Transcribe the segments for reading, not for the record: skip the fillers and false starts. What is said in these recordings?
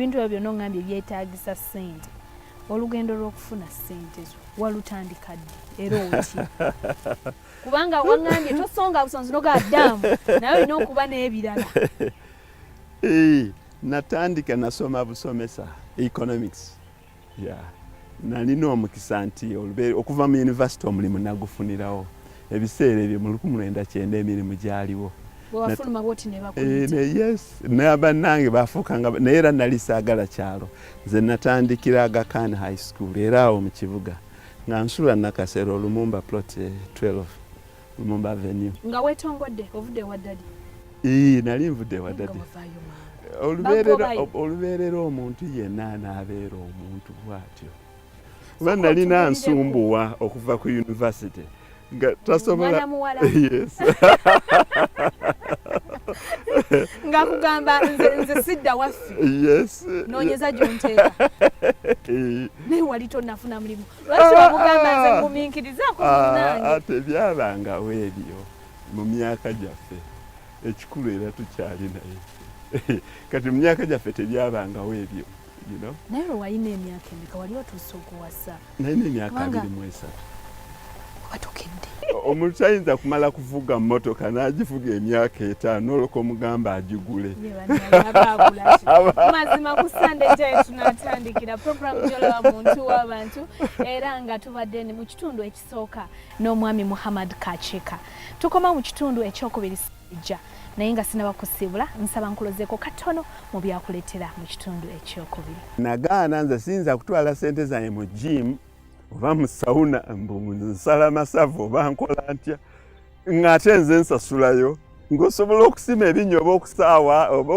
ebintu ebyo byonna ngambye byetaagisa ssente. Olugendo lw'okufuna ssente zo walutandika ddi era otya? Kubanga wangambye tosonga busonzi nogaddamu naye olina okuba n'ebirala. Natandika nasoma busomesa economics. Nalina omukisa nti okuva mu university omulimu nagufunirawo. Ebiseera ebyo mu 1990 emirimu gyaliwo. Bwafuluma bwoti ne bakuyita. Yes, n'abannange bafuukanga naye era nali saagala kyalo. Nze natandikira Aga Khan High School era awo mu kibuga. Nga nsula Nakasero Lumumba plot 12 Lumumba Avenue. Nga wetongodde ovudde wa ddadi? Nali nvudde wa ddadi. Olubeerera omuntu yenna anaabeera omuntu bw'atyo. Kuba nalina nsumbuwa okuva ku university. Nga tasobola. Yes. Nga kugamba nze sidda waffe. Yes. Noonyeza gy'onteeka. Naye wali tonnafuna mulimu. Lwaki wamugamba nze ngumiikirizaako munnange? Tebyabangawo ebyo mu myaka gyaffe. Ekikulu era tukyali naye. Kati mu myaka gyaffe tebyabangawo ebyo. Naye wayina emyaka emeka wali otuuse okuwasa? Nalina emyaka 23. Watukedde. Omuntu tayinza kumala kuvuga mmotoka n'agivuga emyaka 5 olwo mugamba agigule. Mazima ku Sunday Day tunatandikira program gy'olaba muntu w'abantu era nga tubadde mu kitundu ekisooka n'omwami Muhammad Kacheka. Tukoma mu kitundu ekyokubiri sijja naye nga sinaba kusibula nsaba nkulozeeko katono mu byakuleetera mu kitundu ekyokubiri. Nagaana nze siyinza kutwala ssente zange mu gym oba mu sauna nsala masavu oba nkola ntya ng'ate nze nsasulayo ng'osobola okusima ebinnya oba okusaawa oba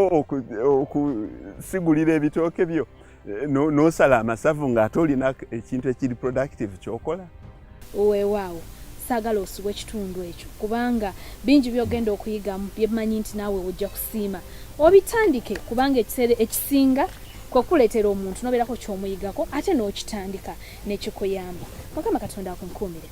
okusigulira ebitooke byo n'osala amasavu ng'ate olina ekintu ekiri productive ky'okola. Weewaawo saagala osubwa ekitundu ekyo kubanga bingi by'ogenda okuyigamu byemanyi nti naawe ojja kusiima obitandike kubanga ekiseera ekisinga kwekuleetera omuntu n'obeerako ky'omuyigako ate n'okitandika n'ekikuyamba. Mukama Katonda akunkuumire.